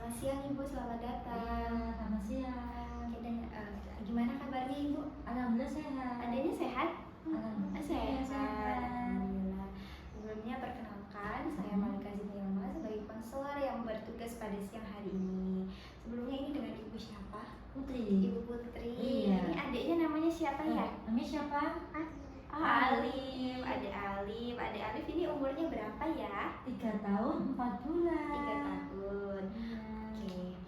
Selamat siang Ibu, selamat datang. Ya, selamat siang. Oke, dan gimana kabarnya Ibu? Alhamdulillah sehat. Adanya sehat? Alhamdulillah Sehat. Alhamdulillah. Sebelumnya perkenalkan, saya Malika Zinilma sebagai konselor yang bertugas pada siang hari ini. Sebelumnya ini dengan Ibu siapa? Putri. Ibu Putri. Iya. Ini adiknya namanya siapa ya? Namanya siapa? Alif. Adik Alif. Adik Alif ini umurnya berapa ya? 3 tahun 4 bulan. 3 tahun. Iya. Oke.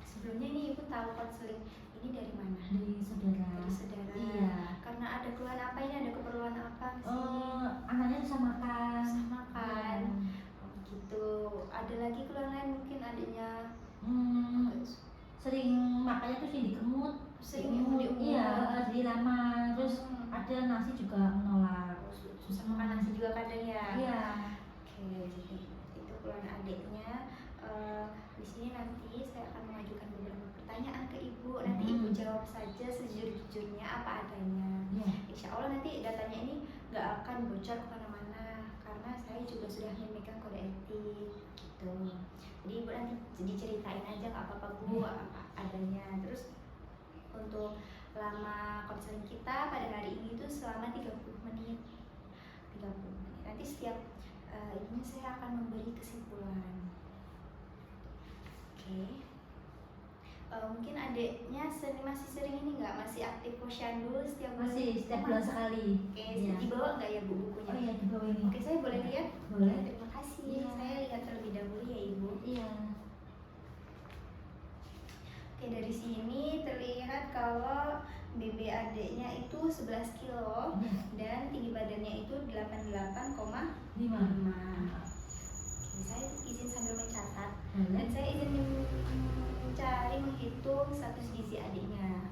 Sebelumnya ini Ibu tahu konseling ini dari mana? Dari saudara. Dari saudara. Iya. Karena ada keluhan apa ini? Ada keperluan apa sih? Anaknya susah makan. Susah makan. Iya. Oh, gitu. Ada lagi keluhan lain mungkin adiknya Sering makannya tuh sering dikemut. Sering diumur. Iya, jadi lama. Terus ada nasi juga menolak. Susah makan nasi juga kadang ya. Iya. Oke, jadi itu keluhan adiknya. Di sini nanti saya akan mengajukan beberapa pertanyaan ke Ibu. Nanti Ibu jawab saja sejujur-jujurnya apa adanya. Insya Allah nanti datanya ini nggak akan bocor kemana-mana karena saya juga sudah memegang kode etik gitu. Jadi Ibu nanti diceritain aja nggak apa-apa Bu, apa adanya. Terus untuk lama konseling kita pada hari ini itu selama 30 menit. 30 menit. Nanti setiap ini saya akan memberi kesimpulan. Oke. Mungkin adiknya masih sering ini nggak? Masih aktif posyandu setiap bulan? Masih setiap bulan sekali. Oke, Iya. dibawa nggak ya Bu bukunya? Oh iya, dibawa ini. Oke, saya boleh lihat? Boleh. Terima kasih. Iya. Saya lihat terlebih dahulu ya Ibu. Iya. Oke, dari sini terlihat kalau BB adiknya itu 11 kilo dan tinggi badannya itu 88,5. Oke, saya izin sambil mencatat dan saya izin mencari menghitung status gizi adiknya.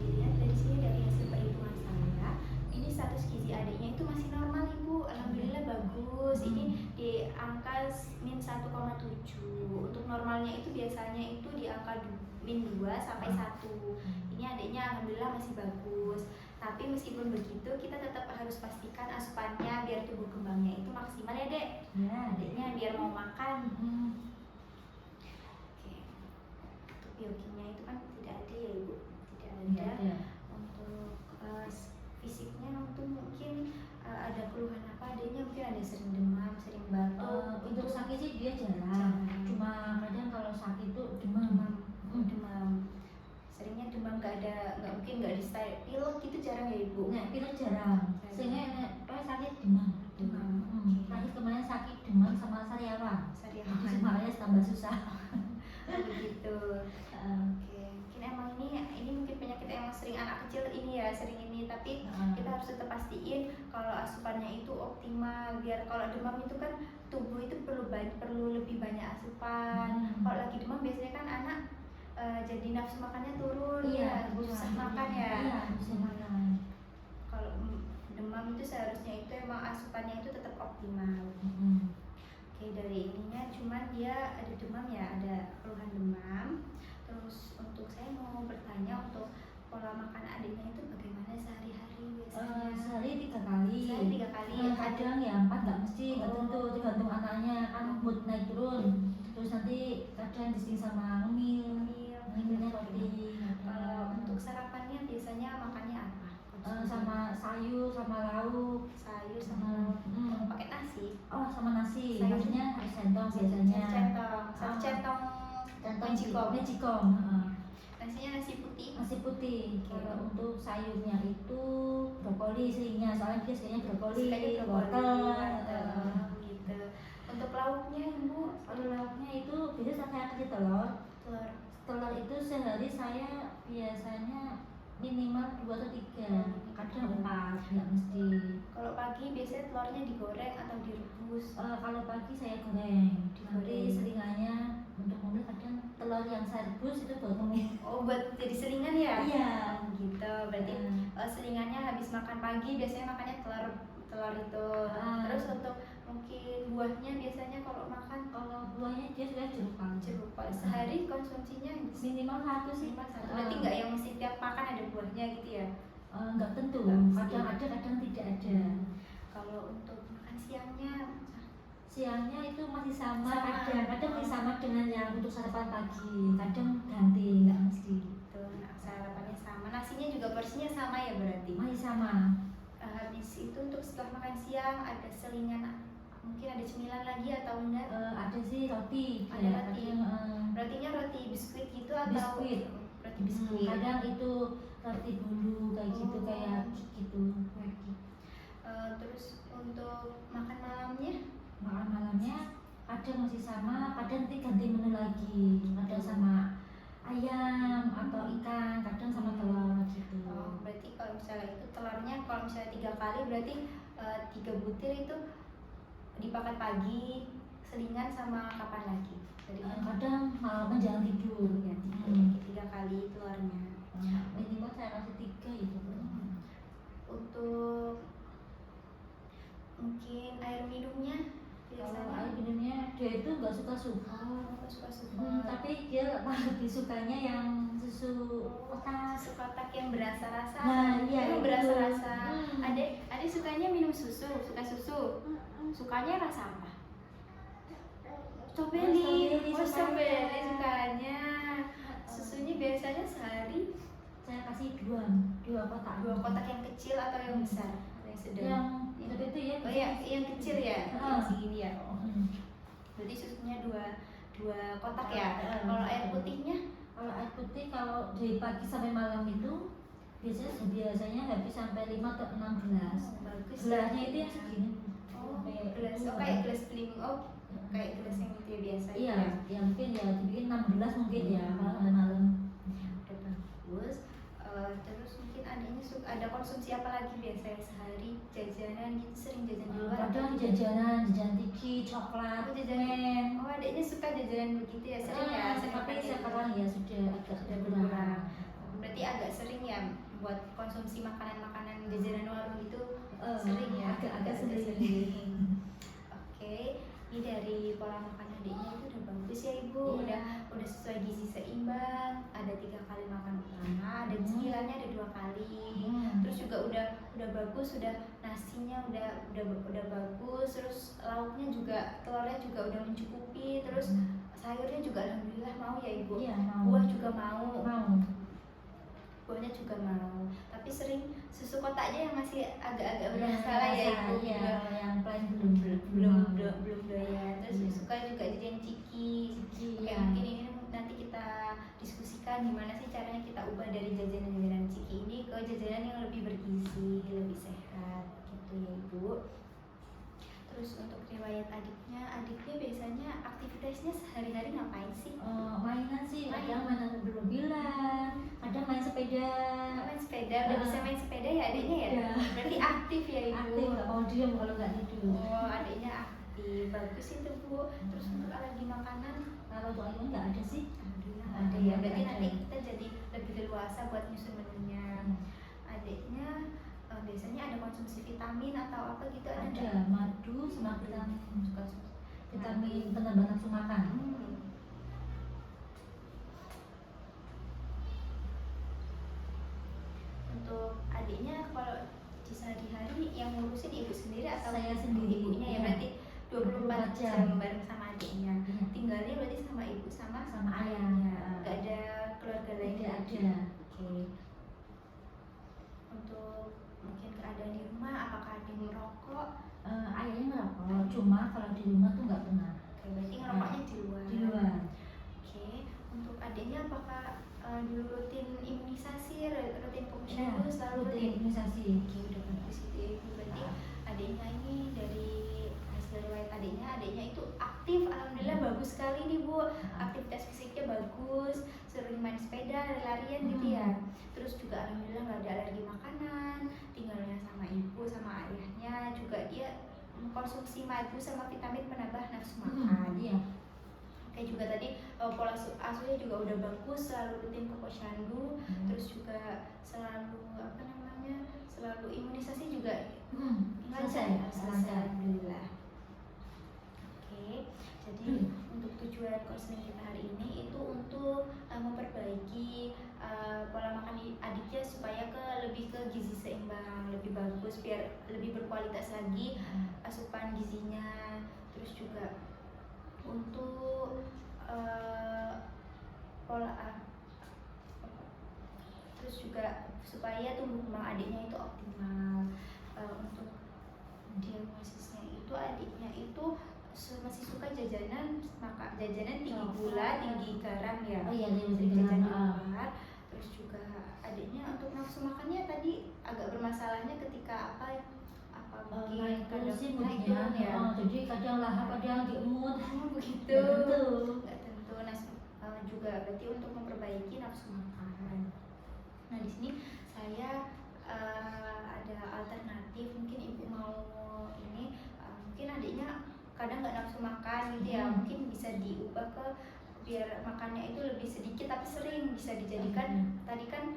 Lihat dari sini dari hasil perhitungan saya, ini status gizi adiknya itu masih normal Ibu. Alhamdulillah bagus. Ini di angka min 1,7. Untuk normalnya itu biasanya itu di angka min 2 sampai 1. Ini adiknya alhamdulillah masih bagus. Tapi meskipun begitu kita tetap harus pastikan asupannya biar tumbuh kembangnya itu maksimal ya Dek. Ya. Adiknya biar mau makan. Oke. Untuk biokimia itu kan tidak ada ya Ibu. Tidak ada. Untuk fisiknya untuk mungkin ada keluhan apa adiknya, mungkin ada sering demam, sering batuk. Untuk sakit sih dia jarang. Cuma kadang kalau sakit itu demam. Demam. Seringnya demam nggak mungkin nggak di style pilek gitu jarang ya Ibu. Nah, pilek jarang. Sehingga sakit demam. Terakhir kemarin sakit demam sama sariawan. Jadi makanya tambah susah. Begitu. Oke. Mungkin emang ini mungkin penyakit emang sering anak kecil ini ya, sering ini, tapi kita harus tetap pastiin kalau asupannya itu optimal biar kalau demam itu kan tubuh itu perlu lebih banyak asupan. Kalau lagi demam biasanya kan anak jadi nafsu makannya turun, susah makan ya. Iya, susah makan. Kalau demam itu seharusnya itu emang asupannya itu tetap optimal. Oke, dari ininya cuman dia ada demam ya, ada keluhan demam. Terus untuk saya mau bertanya untuk pola makan adiknya itu bagaimana sehari-hari biasanya? Sehari 3 kali. Sehari 3 kali. Kadang ya 4 nggak mesti, nggak tentu, tergantung anaknya kan mood naik turun. Terus nanti kadang disting sama ngemilnya roti. Untuk sarapannya biasanya makannya apa? Sama sayur, sama lauk. Sayur sama lauk. Pakai nasi? Oh, sama nasi. Sayur. Nasinya harus centong biasanya. Centong Magicom. Nasinya nasi putih. Nasi putih. Kalau untuk sayurnya itu brokoli seringnya, soalnya dia sukanya brokoli, wortel. Gitu. Untuk lauknya Ibu? Kalau lauknya itu biasanya saya kasih telur. Telur itu sehari saya biasanya minimal 2 atau 3, kadang 4, nggak mesti. Kalau pagi biasanya telurnya digoreng atau direbus? Kalau pagi saya goreng. Nanti selingannya untuk ngemil kadang telur yang saya rebus itu buat ngemil. Oh, buat jadi selingan ya? Iya. Gitu. Berarti selingannya habis makan pagi biasanya makannya telur itu. Terus untuk mungkin buahnya biasanya kalau makan Kalau buahnya dia sudah jeruk pal. sehari konsumsinya Minimal satu sih. minimal satu. Berarti nggak yang mesti tiap makan ada buahnya gitu ya? Nggak tentu, Nggak mesti. kadang ada kadang tidak ada. Kalau untuk makan siangnya Siangnya itu masih sama. Sama. Kadang masih sama dengan yang untuk sarapan pagi, kadang ganti, nggak mesti. tuh sarapannya sama, nasinya juga porsinya sama ya berarti. Masih sama. Habis itu untuk setelah makan siang ada selingan, mungkin ada cemilan lagi atau enggak? Ada sih roti. Ada ya, roti. kadang, Rotinya roti biskuit gitu atau Biskuit. roti biskuit? kadang itu roti bulu kayak gitu, Oh. kayak gitu. Terus untuk makan malamnya Makan malamnya kadang masih sama, kadang nanti ganti menu lagi, kadang sama ayam atau ikan, kadang sama telur gitu. berarti kalau misalnya itu telurnya kalau misalnya 3 kali berarti 3 butir itu dipakai pagi, selingan sama kapan lagi? Tadi kan Kadang malam menjelang tidur. ya, Hmm. 3 kali telurnya. Minimal saya kasih 3 itu. Untuk mungkin air minumnya Kalau biasanya air minumnya dia itu nggak suka-suka. suka-suka. Tapi dia lebih sukanya yang susu kotak. Susu kotak yang berasa rasa. Nah, iya, yang itu. berasa rasa. Hmm. Adek sukanya minum susu, suka susu. Sukanya rasa apa? Strawberry. Strawberry Oh, strawberry sukanya. sukanya. Susunya biasanya sehari Saya kasih 2 kotak. 2 kotak yang kecil atau yang besar? Yang sedang. Yang tapi itu ya. Oh ya, yang kecil ya, Ah. yang segini ya. Oh. Hmm. Berarti susunya dua kotak ya. Ah. Kalau air putihnya Kalau air putih kalau dari pagi sampai malam itu biasanya habis sampai 5 atau 6 gelas. bagus. Gelasnya itu yang segini. Oh, Kayak gelas. gitu. Oh, kayak gelas bling. Oh, kayak gelas yang itu ya biasa. Iya, ya. ya mungkin ya dibikin 6 gelas mungkin ya kalau sampai malam. Udah bagus. Terus mungkin adanya ada konsumsi apa lagi biasanya sehari? Jajanan gitu, sering jajan di luar? Kadang atau jajanan tiki, coklat, Oh, jajanan. men. Oh, adanya suka jajanan begitu ya? Sering ya? Sering Tapi pakai sekarang ya sudah agak sudah berkurang. berkurang. Berarti agak sering ya buat konsumsi makanan-makanan jajanan warung itu sering ya? agak sering. Oke, ini dari pola makan adiknya itu udah bagus ya Ibu. Iya. Udah sesuai gizi seimbang. Ada 3 kali makan utama, dan cemilannya ada 2 kali. Terus juga udah bagus, udah nasinya udah bagus. Terus lauknya juga, telurnya juga udah mencukupi. Terus sayurnya juga alhamdulillah mau ya Ibu. Iya, mau. Buah juga mau. Buahnya juga mau. Tapi sering susu kotaknya yang masih agak-agak bermasalah ya Ibu. Iya, yang paling belum doyan. Terus suka juga jajan ciki. Oke, Iya. mungkin ini nanti kita diskusikan gimana sih caranya kita ubah dari jajanan-jajanan ciki ini ke jajanan yang lebih bergizi, lebih sehat gitu ya Ibu. Terus untuk riwayat adiknya biasanya aktivitasnya sehari-hari ngapain sih? Mainan sih, kadang mainan mobil-mobilan, kadang main sepeda. Main sepeda, udah bisa main sepeda ya adiknya ya? Udah. Berarti aktif ya Ibu? Aktif, nggak mau diem kalau nggak tidur. Oh, adiknya aktif, bagus itu Bu. Terus untuk alergi makanan, Kalau untuk ayam nggak ada sih. alhamdulillah ada ya. Berarti Ada. nanti kita jadi lebih leluasa buat nyusun menunya. Adiknya biasanya ada konsumsi vitamin atau apa gitu ada nggak? Ada madu sama vitamin penambah nafsu makan. Untuk adiknya kalau di sehari-hari yang ngurusin ibu sendiri atau Saya sendiri. ibunya ya? Iya. Berarti 24 jam 24 bareng sama adiknya. Iya. Tinggalnya berarti sama ibu sama Sama ayahnya. ayah. Nggak ada keluarga lain Tidak lagi. ada. Oke. Untuk mungkin keadaan di rumah, apakah ada yang merokok? Ayahnya merokok, cuma kalau di rumah tuh nggak pernah. Oke, berarti ngerokoknya di luar. Di luar. Oke, untuk adiknya apakah dulu rutin imunisasi, rutin Ya, posyandu selalu rutin rutin? imunisasi. Oke, udah bagus itu ya Ibu. Berarti adiknya ini dari hasil riwayat adiknya itu aktif, alhamdulillah bagus sekali nih Bu. Aktivitas fisiknya bagus, sering main sepeda, lari-larian gitu ya. Terus juga alhamdulillah nggak ada alergi makanan, tinggalnya sama ibu sama ayahnya, juga dia mengkonsumsi madu sama vitamin penambah nafsu makan. Iya. Kayak juga tadi pola asuhnya juga udah bagus, selalu rutin ke posyandu, terus juga selalu selalu imunisasi juga lancar ya, Selesai. alhamdulillah. gizi seimbang lebih bagus biar lebih berkualitas lagi asupan gizinya. Terus juga untuk pola terus juga supaya tumbuh kembang adiknya itu optimal. Untuk diagnosisnya itu adiknya itu masih suka jajanan, maka jajanan tinggi gula, tinggi garam ya. Oh iya, sering jajan di luar. Terus juga adiknya untuk nafsu makannya tadi agak bermasalahnya ketika mungkin kadang sih naik turun ya. Jadi kadang lahap, kadang diemut. Begitu. Nggak tentu. Juga berarti untuk memperbaiki nafsu makan. Nah di sini saya ada alternatif, mungkin ibu mau ini mungkin adiknya kadang nggak nafsu makan gitu ya, mungkin bisa diubah ke biar makannya itu lebih sedikit tapi sering, bisa dijadikan tadi kan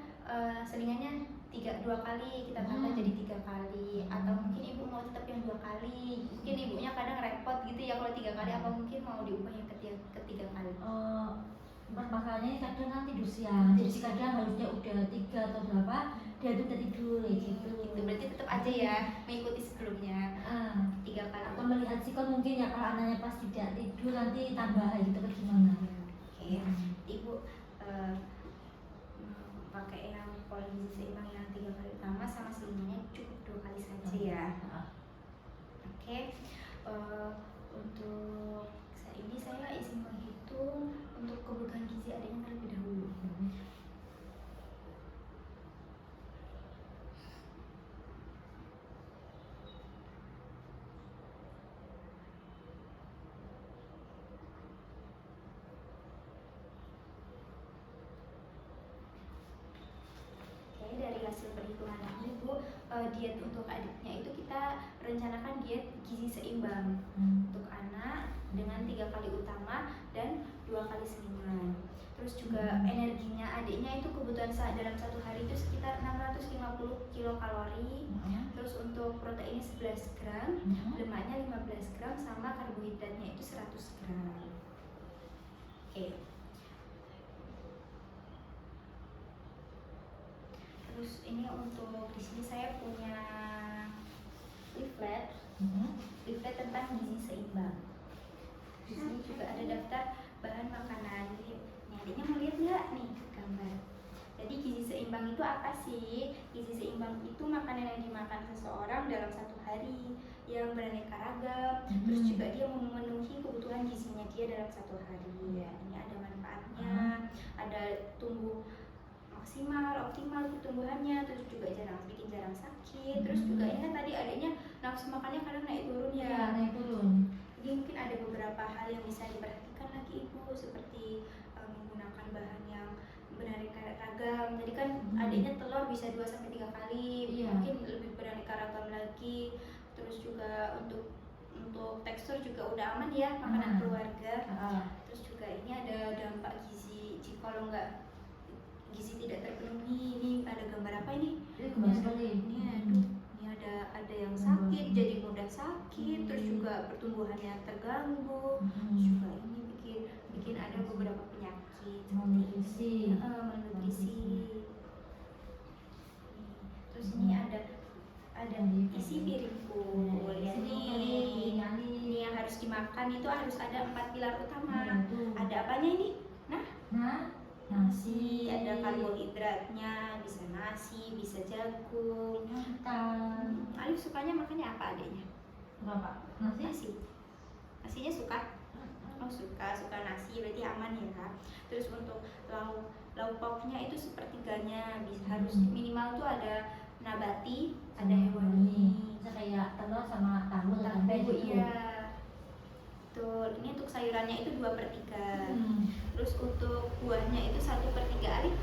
selingannya 2 kali kita tambah jadi 3 kali, atau mungkin ibu mau tetap yang 2 kali, mungkin ibunya kadang repot gitu ya kalau 3 kali, apa mungkin mau diubah yang ketiga kali. Makanya kadang kan tidur siang, jadi kadang harusnya udah 3 atau berapa dia tuh udah tidur gitu. Berarti tetap aja ya mengikuti sebelumnya 3 kali. Aku melihat sih kan mungkin ya kalau anaknya pas tidak tidur nanti tambah gitu ke gimana. Oke. Ibu pakai yang pola gizi seimbang yang 3 kali utama sama selingannya cukup 2 kali saja ya. Oke. Untuk saat ini saya izin menghitung untuk kebutuhan gizi adiknya terlebih dahulu. Dari hasil perhitungan ini Bu, diet untuk adiknya itu kita rencanakan diet gizi seimbang untuk anak dengan 3 kali utama dan 2 kali selingan. Terus juga energinya adiknya itu kebutuhan dalam 1 hari itu sekitar 650 kilokalori. Terus untuk proteinnya 11 gram, lemaknya 15 gram, sama karbohidratnya itu 100 gram. Oke. Terus ini untuk di sini saya punya leaflet tentang gizi seimbang. Di sini juga ada daftar bahan makanan. Jadi adiknya mau lihat nggak nih gambar? Jadi gizi seimbang itu apa sih? Gizi seimbang itu makanan yang dimakan seseorang dalam 1 hari yang beraneka ragam. Terus juga dia memenuhi kebutuhan gizinya dia dalam 1 hari. Ya, ini ada manfaatnya, ada tumbuh optimal pertumbuhannya, terus juga bikin jarang sakit. Terus juga ini kan tadi adiknya nafsu makannya kadang naik turun ya. Iya, naik turun. Jadi mungkin ada beberapa hal yang bisa diperhatikan lagi ibu, seperti menggunakan bahan yang beraneka ragam. Tadi kan adiknya telur bisa 2-3 kali, mungkin lebih beraneka ragam lagi. Terus juga untuk tekstur juga udah aman ya, makanan keluarga. Terus juga ini ada dampak gizi kalau nggak gizi tidak terpenuhi. Ini ada gambar apa ini? Ini ada yang sakit, jadi mudah sakit, terus juga pertumbuhannya terganggu, terus juga ini bikin ada beberapa penyakit malnutrisi. Terus ini ada isi piringku. Ini yang harus dimakan itu harus ada 4 pilar utama. Ada apanya ini? Nasi, ada karbohidratnya, bisa nasi, bisa jagung. Alif sukanya makannya apa adiknya? Berapa? Nasi. Nasinya suka? Oh suka nasi, berarti aman ya. Terus untuk lauk pauknya itu sepertiganya harus minimal tuh ada nabati, ada hewani. Bisa kayak telur sama tahu gitu. Iya. Betul. Ini untuk sayurannya itu 2/3. Terus untuk buahnya itu 1/3. Alif,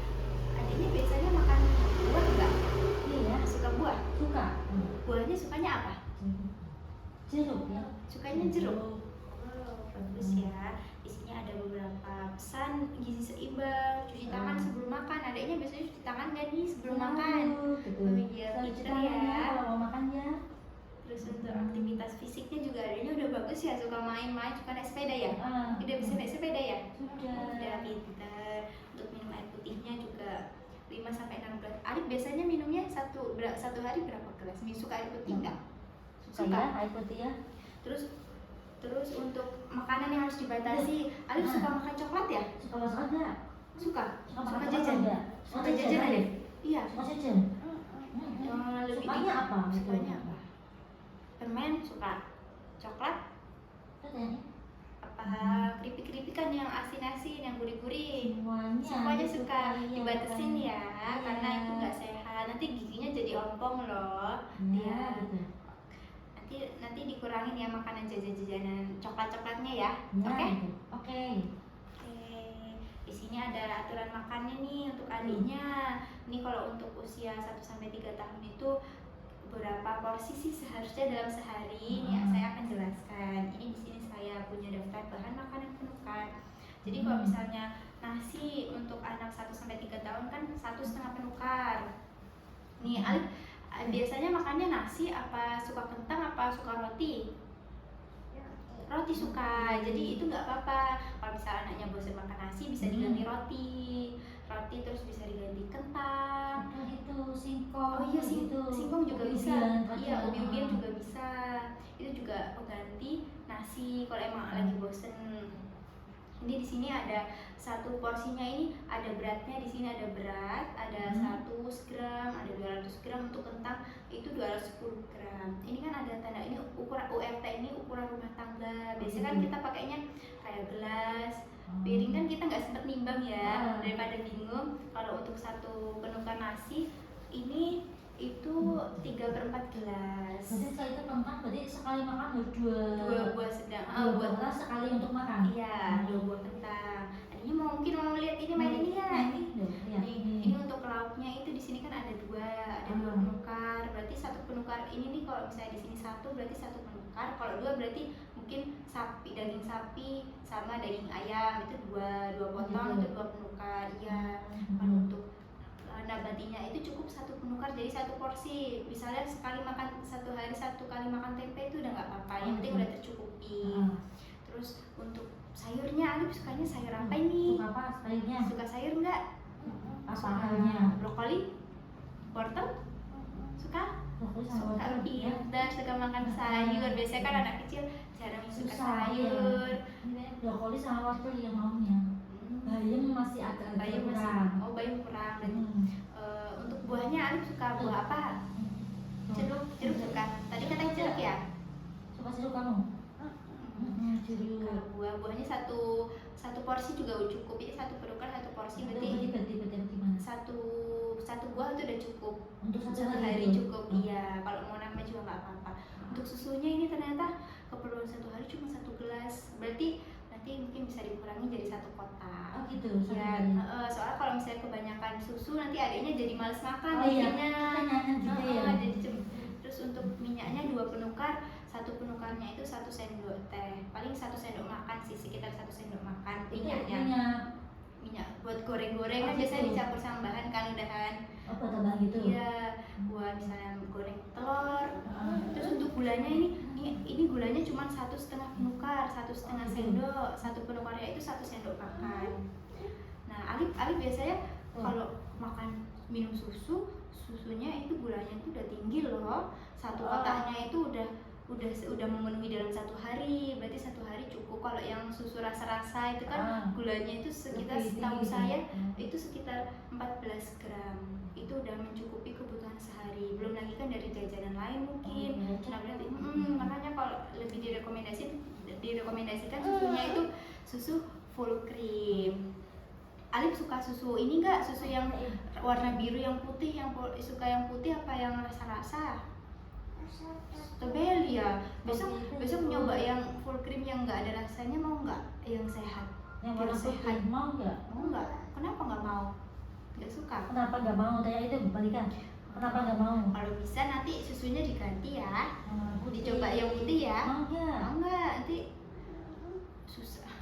adiknya biasanya makan buah enggak? Iya. Suka buah? Suka. Buahnya sukanya apa? Jeruk ya. Sukanya jeruk. Bagus ya. Di sini ada beberapa pesan gizi seimbang. Cuci tangan sebelum makan. Adiknya biasanya cuci tangan nggak nih sebelum makan? Oh iya, pinter ya. Kalau mau makan ya. Terus untuk aktivitas fisiknya juga adanya udah bagus ya, suka main-main, suka naik sepeda ya? Udah bisa naik sepeda ya? Sudah Udah pinter. Untuk minum air putihnya juga 5 sampai 6 gelas. Alif biasanya minumnya satu hari berapa gelas? Suka air putih enggak? Suka ya, air putih ya. Terus untuk makanan yang harus dibatasi. Alif suka makan coklat ya? Suka masak enggak? Suka makan jajan enggak? Suka jajan Alif? Iya. Suka jajan. Lebih Sukanya apa? Sukanya apa? Permen suka. Coklat apa keripik-keripikan yang asin-asin, yang gurih-gurih, semuanya suka. Dibatasin ya, karena itu nggak sehat, nanti giginya jadi ompong loh. Ya, gitu. Nanti dikurangin ya makanan jajan-jajanan coklat-coklatnya ya. Oke. Di sini ada aturan makannya nih untuk adiknya. Ini kalau untuk usia 1 sampai 3 tahun itu berapa porsi sih seharusnya dalam sehari? Ini saya akan jelaskan. Ini di sini saya punya daftar bahan makanan penukar. Jadi kalau misalnya nasi untuk anak 1 sampai 3 tahun kan 1,5 penukar. Nih Alif biasanya makannya nasi apa suka kentang apa suka roti? Roti suka, jadi itu nggak apa-apa. Kalau misalnya anaknya bosan makan nasi bisa diganti roti terus bisa diganti kentang. Itu singkong. Oh iya singkong juga bisa. Iya ubi-ubian juga bisa. Itu juga pengganti nasi kalau emang lagi bosen. Ini di sini ada satu porsinya, ini ada beratnya. Di sini ada berat, ada 100 gram, ada 200 gram. Untuk kentang itu 210 gram. Ini kan ada tanda ini ukuran URT, ini ukuran rumah tangga. Biasanya kan kita pakainya kayak gelas, piring kan kita nggak sempet nimbang ya, daripada bingung. Kalau untuk satu penukar nasi ini itu 3/4 gelas. Berarti setelah itu kentang, berarti sekali makan harus dua buah sedang. buah gelas sekali untuk makan. Iya, 2 buah kentang. Ini mungkin mau lihat ini main ini ya. Ini untuk lauknya itu di sini kan ada dua penukar. Berarti satu penukar ini nih kalau misalnya di sini 1 berarti 1 penukar. Kalau 2 berarti mungkin daging sapi sama daging ayam itu dua potong, itu 2 penukar. Iya. Kalau untuk nabatinya itu cukup 1 penukar, jadi 1 porsi. Misalnya sekali makan 1 hari 1 kali makan tempe itu udah nggak apa-apa, yang penting udah tercukupi. Terus untuk sayurnya, Alif sukanya sayur apa ini? Suka apa sayurnya? Suka sayur nggak? Apa sayurnya? Brokoli, wortel, suka? Suka pintar, suka makan sayur. Biasanya kan anak kecil jarang suka sayur. Brokoli sama wortel yang maunya. Bayam masih agak kurang. Bayam kurang. Untuk buahnya Alif suka buah apa? Jeruk suka. Tadi katanya jeruk ya? Suka jeruk kamu? Jeruk. Buahnya satu porsi juga cukup. Ini 1 penukar 1 porsi berarti gimana? Satu buah itu udah cukup. Untuk 1 hari cukup. Iya, kalau mau nambah juga nggak apa-apa. Untuk susunya ini ternyata keperluan 1 hari cuma 1 gelas. Berarti nanti mungkin bisa dikurangi jadi 1 kotak. Oh gitu. Ya, soalnya kalau misalnya kebanyakan susu nanti adiknya jadi males makan. Terus untuk minyaknya 2 penukar, 1 penukarnya itu 1 sendok teh, paling 1 sendok makan sih, sekitar 1 sendok makan minyaknya. Minyak buat goreng-goreng kan biasanya dicampur sama bahan kan udahan. Buat tambahan gitu? Iya, buat misalnya goreng telur. Terus untuk gulanya ini gulanya cuma 1,5 penukar, 1,5 sendok. 1 penukarnya itu 1 sendok makan. Nah, Alif biasanya kalau makan minum susunya itu gulanya itu udah tinggi loh. 1 kotaknya itu udah memenuhi dalam 1 hari. Berarti 1 hari cukup. Kalau yang susu rasa-rasa itu kan gulanya itu sekitar, setahu saya itu sekitar 14 gram. Itu udah mencukupi kebutuhan sehari. Belum lagi kan dari jajanan lain mungkin. Nah, berarti makanya kalau lebih direkomendasikan susunya itu susu full cream. Alif suka susu ini enggak? Susu yang warna biru yang putih, suka yang putih apa yang rasa-rasa? Strawberry ya. Besok nyoba yang full cream yang enggak ada rasanya, mau enggak? Yang sehat. Yang warna sehat mau enggak? Mau enggak? Kenapa enggak mau? Enggak suka. Kenapa enggak mau? Tanya itu balikan. Kenapa enggak mau? Kalau bisa nanti susunya diganti ya. Dicoba yang putih ya. Mau enggak? Nanti susah.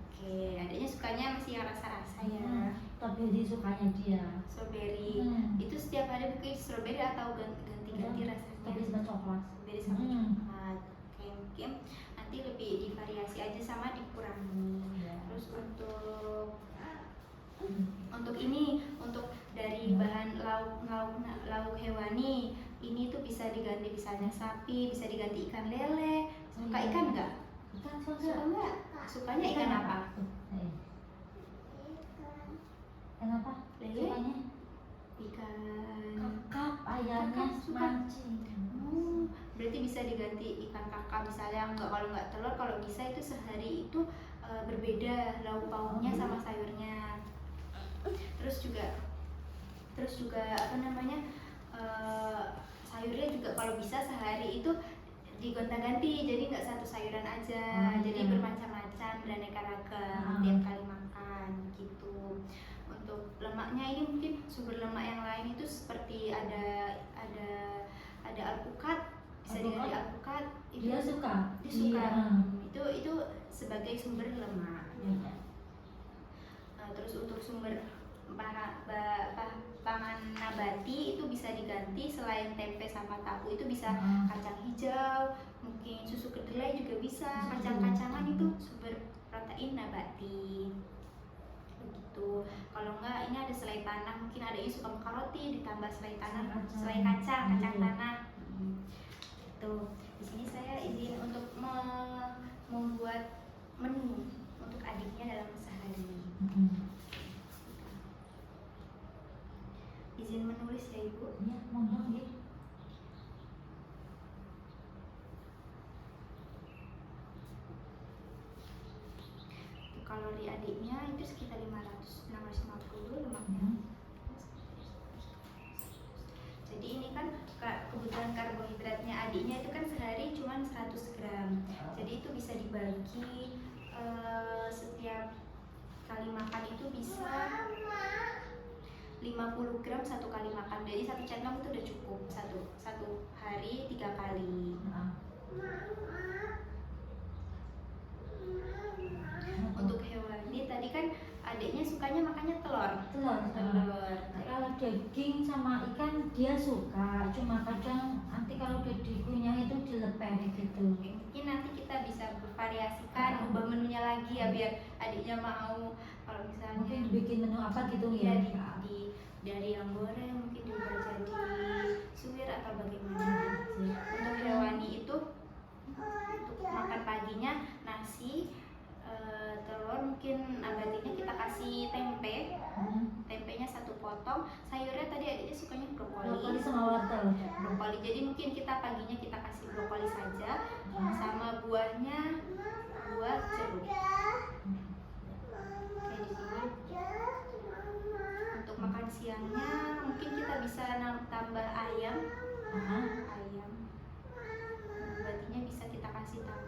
Oke, adanya sukanya masih yang rasa-rasa ya. Strawberry sukanya dia. Strawberry. Itu setiap hari mungkin strawberry atau ganti-ganti rasanya. Strawberry sama coklat. Strawberry sama coklat. Oke, mungkin nanti lebih divariasi aja sama dikurangi. Terus untuk Untuk ini, untuk dari bahan lauk hewani, ini tuh bisa diganti misalnya sapi, bisa diganti ikan lele. Suka ikan nggak? Ikan Suka nggak? Sukanya ikan apa? Ikan apa? Lele? Sukanya Ikan kakap, ayamnya Kakap suka. mancing. Berarti bisa diganti ikan kakap misalnya. Kalau nggak telur, kalau bisa itu sehari itu berbeda lauk pauknya sama sayurnya. Terus juga apa namanya, sayurnya juga kalau bisa sehari itu digonta-ganti, jadi nggak satu sayuran aja, jadi bermacam-macam, beraneka ragam tiap kali makan gitu. Untuk lemaknya ini mungkin sumber lemak yang lain itu seperti ada alpukat, bisa diganti alpukat. Dia suka. Itu sebagai sumber lemak. Terus untuk sumber pangan nabati itu bisa diganti selain tempe sama tahu, itu bisa kacang hijau, mungkin susu kedelai juga bisa. Kacang-kacangan itu sumber protein nabati begitu. Kalau enggak, ini ada selai tanah, mungkin ada yang suka makan roti ditambah selai tanah, selai kacang tanah. Itu di sini saya izin untuk membuat menu untuk adiknya dalam sehari. Izin menulis ya Ibu? Iya, mohon ya. Kalori adiknya itu sekitar 650 lemaknya. Jadi ini kan kebutuhan karbohidratnya adiknya itu kan sehari cuma 100 gram. Jadi itu bisa dibagi setiap kali makan itu bisa 50 gram satu kali makan. Jadi satu centong itu udah cukup satu hari 3 kali. Untuk hewani tadi kan adiknya sukanya makannya telur. Kalau daging sama ikan dia suka, cuma kadang nanti kalau udah dikunyah itu dilepeh gitu. Mungkin nanti kita bisa bervariasikan, ubah menunya lagi ya biar adiknya mau. Kalau misalnya mungkin dibikin menu apa gitu ya? Dari yang goreng mungkin juga jadi suwir atau bagaimana. Untuk hewani itu untuk makan paginya nasi, telur, mungkin nabatinya kita kasih tempe. Tempenya 1 potong. Sayurnya tadi adiknya sukanya brokoli sama wortel. Brokoli. Jadi mungkin kita paginya kita kasih brokoli saja, sama buahnya buah jeruk. Kayak di sini. Untuk makan siangnya mungkin kita bisa tambah ayam. Ayam. Nabatinya bisa kita kasih tahu.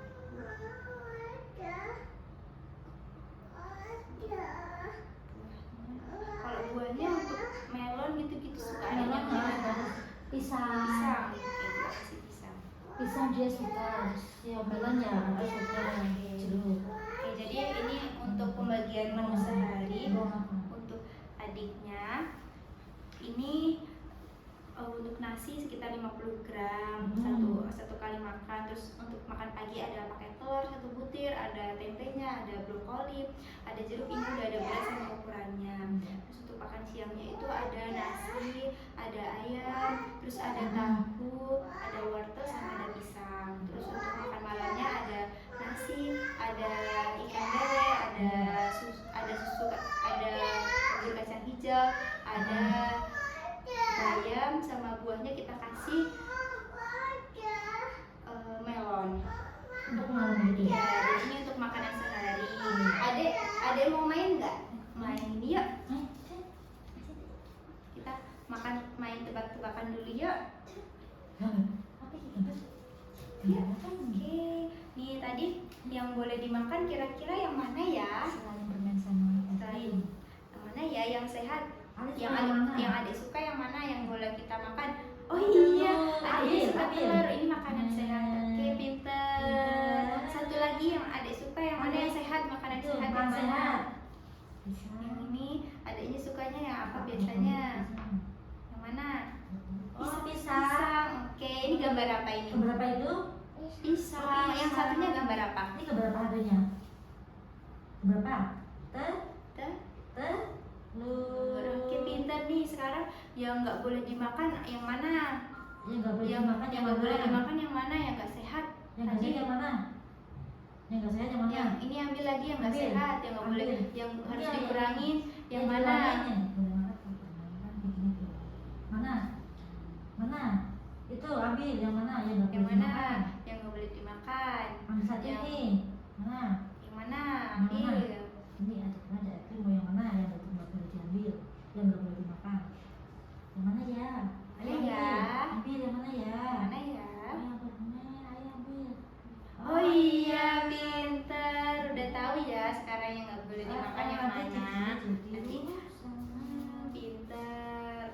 Kalau buahnya untuk melon gitu-gitu suka adiknya. Pisang. Pisang dia suka, ya melon ya nggak suka jeruk. Jadi ini untuk pembagian menu sehari untuk adiknya. Ini untuk nasi sekitar 50 gram satu kali makan. Terus untuk makan pagi ada pakai telur 1 butir, ada tempenya, ada brokoli, ada jeruk, ini udah ada beras sama ukurannya. Terus untuk makan siangnya itu ada nasi, ada ayam, terus ada tahu, ada wortel sama ada pisang. Terus untuk makan malamnya ada nasi, ada ikan lele, ada susu, ada bubur kacang hijau, ada bayam, sama buahnya kita kasih melon. Untuk malam ini. Ya, jadi ini untuk makanan sehari. Adek mau main nggak? Main yuk. Kita main tebak-tebakan dulu yuk. Ya, oke. Nih tadi yang boleh dimakan kira-kira yang mana ya? Selain permen sama Selain yang mana ya yang sehat? Yang adik suka yang mana yang boleh kita makan? Oh iya, adik suka telur. Ini makanan sehat. Oke, pinter. Satu lagi yang adik suka yang mana yang sehat? Makanan sehat yang mana? Yang ini adiknya sukanya yang apa biasanya? Yang mana? Pisang. Oke, ini gambar apa ini? Gambar apa itu? Pisang. Yang satunya gambar apa? Ini gambar apa adanya? Gambar apa? yang nggak boleh dimakan yang mana? Yang nggak boleh yang dimakan yang nggak boleh dimakan yang mana? Yang nggak sehat. Yang nggak sehat yang mana? Yang nggak sehat yang mana? Yang ini ambil lagi yang nggak Ambil. sehat, yang nggak boleh, Ambil. yang harus Iya, dikurangin yang mana? dikurangin. Mana? Mana? Itu ambil yang mana? Yang nggak Yang boleh mana? dimakan. Yang nggak boleh dimakan. Ambil satu Yang- ini. Mana? Yang mana? Yang mana? Ambil. Ini ada. Itu mau yang mana? Yang nggak boleh diambil. Yang nggak boleh dimakan. Yang mana ya? Mana ya? Ambil yang mana ya? Yang mana ya? Ayo ambil. Ayo ambil. Oh iya, pinter. Udah tahu ya sekarang yang nggak boleh dimakan yang mana. Nanti pinter.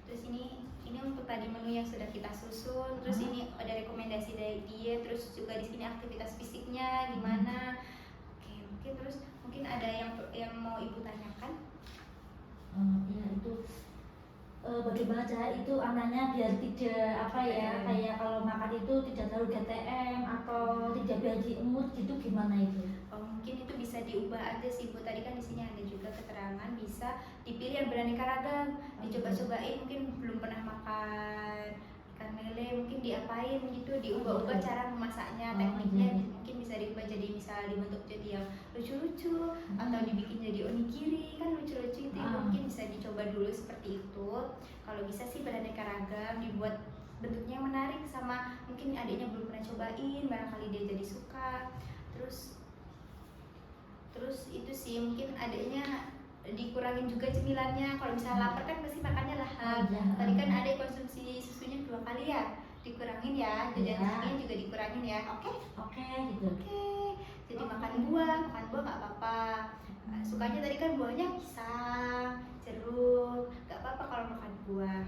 Terus ini untuk tadi menu yang sudah kita susun. Terus ini ada rekomendasi dari dia. Terus juga di sini aktivitas fisiknya gimana. Oke, mungkin terus mungkin ada yang mau ibu tanyakan. Ya itu bagaimana cara itu anaknya biar tidak apa ya kayak kalau makan itu tidak terlalu GTM atau tidak bagi emut gitu gimana itu? Oh, mungkin itu bisa diubah aja sih Bu. Tadi kan di sini ada juga keterangan bisa dipilih yang beraneka ragam. Dicoba-cobain, mungkin belum pernah makan ikan lele, mungkin diapain gitu, diubah-ubah cara memasaknya, tekniknya mungkin bisa diubah jadi misal dibentuk jadi yang lucu-lucu atau dibikin jadi onigiri kan lucu-lucu itu mungkin bisa dicoba dulu seperti itu. Kalau bisa sih beraneka ragam, dibuat bentuknya yang menarik sama mungkin adiknya belum pernah cobain, barangkali dia jadi suka. Terus itu sih mungkin adiknya dikurangin juga cemilannya. Kalau misalnya lapar kan pasti makannya lahap. Tadi kan adik konsumsi susunya 2 kali ya, dikurangin ya, jajan juga dikurangin ya. Oke Gitu. Jadi makan buah nggak apa-apa. Sukanya tadi kan buahnya pisang, jeruk, nggak apa-apa kalau makan buah.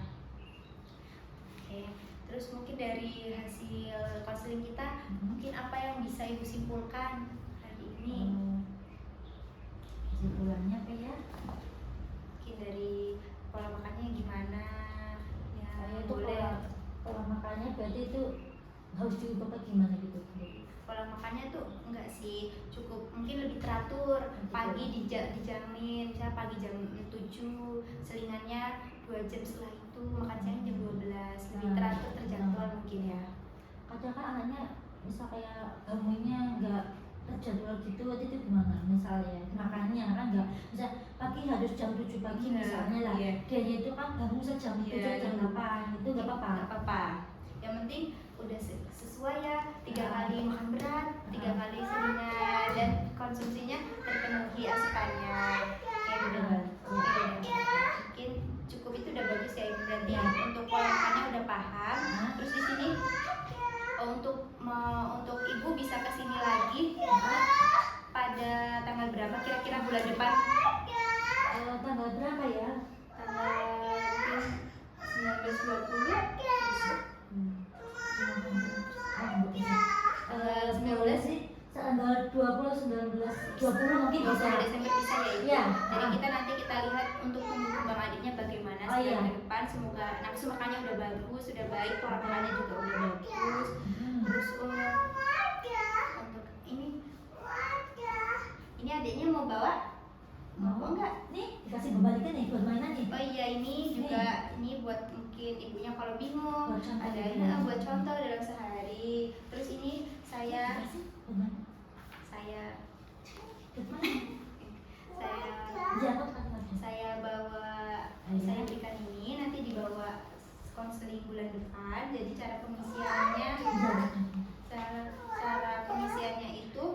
Oke. Terus mungkin dari hasil konseling kita, mungkin apa yang bisa ibu simpulkan hari ini? Kesimpulannya apa ya? Mungkin dari pola makannya gimana? Ya, Saya itu boleh. pola makannya berarti itu harus diubah apa gimana gitu? Pola makannya tuh enggak sih, cukup mungkin lebih teratur. Pagi dijamin, misalnya pagi jam 7, selingannya 2 jam setelah itu, makan siang jam 12. Lebih teratur, terjadwal mungkin ya. Kadang kan anaknya misal kayak bangunnya nggak terjadwal gitu, itu gimana? Misalnya makannya kan nggak, misal pagi harus jam 7 pagi misalnya lah. Dia itu kan bangun jam 7 jam 8, itu nggak apa-apa. Nggak apa-apa. Yang penting udah sesuai ya, 3 kali makan berat, 3 kali selingan, dan konsumsinya terpenuhi asupannya. Kayak udah mungkin cukup, itu udah bagus ya ibu. Berarti untuk pola makannya udah paham. Terus di sini untuk ibu bisa kesini lagi pada tanggal berapa kira-kira bulan depan? Tanggal berapa ya? Tanggal 19-20. Tanggal 19 sih, tanggal 20 mungkin bisa. Desember bisa ya ibu? Iya. Jadi kita lihat untuk tumbuh kembang adiknya bagaimana sebulan ke depan. Semoga nafsu makannya udah bagus, sudah baik, pola makannya juga udah bagus. Terus untuk ini adiknya mau bawa? Mau enggak? Nih dikasih kembalikan nih buat mainan nih. Oh iya, ini juga ini buat mungkin ibunya kalau bingung, Buat contoh ada ya. buat contoh dalam sehari. Terus ini saya Buat mana? Iya, kok saya bawa, saya berikan ini nanti dibawa konseling bulan depan. Jadi cara pengisiannya itu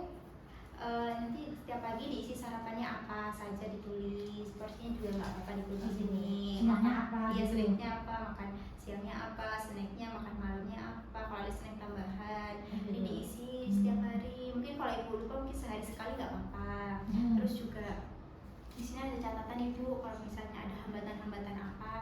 nanti setiap pagi diisi sarapannya apa saja, ditulis. Porsinya juga nggak apa-apa ditulis di sini. Snacknya apa Iya, gitu. snacknya apa, makan siangnya apa, snacknya makan malamnya apa, kalau ada snack tambahan. Ini diisi setiap hari. Mungkin kalau ibu lupa mungkin sehari sekali nggak apa-apa. Terus juga di sini ada catatan ibu, kalau misalnya ada hambatan-hambatan apa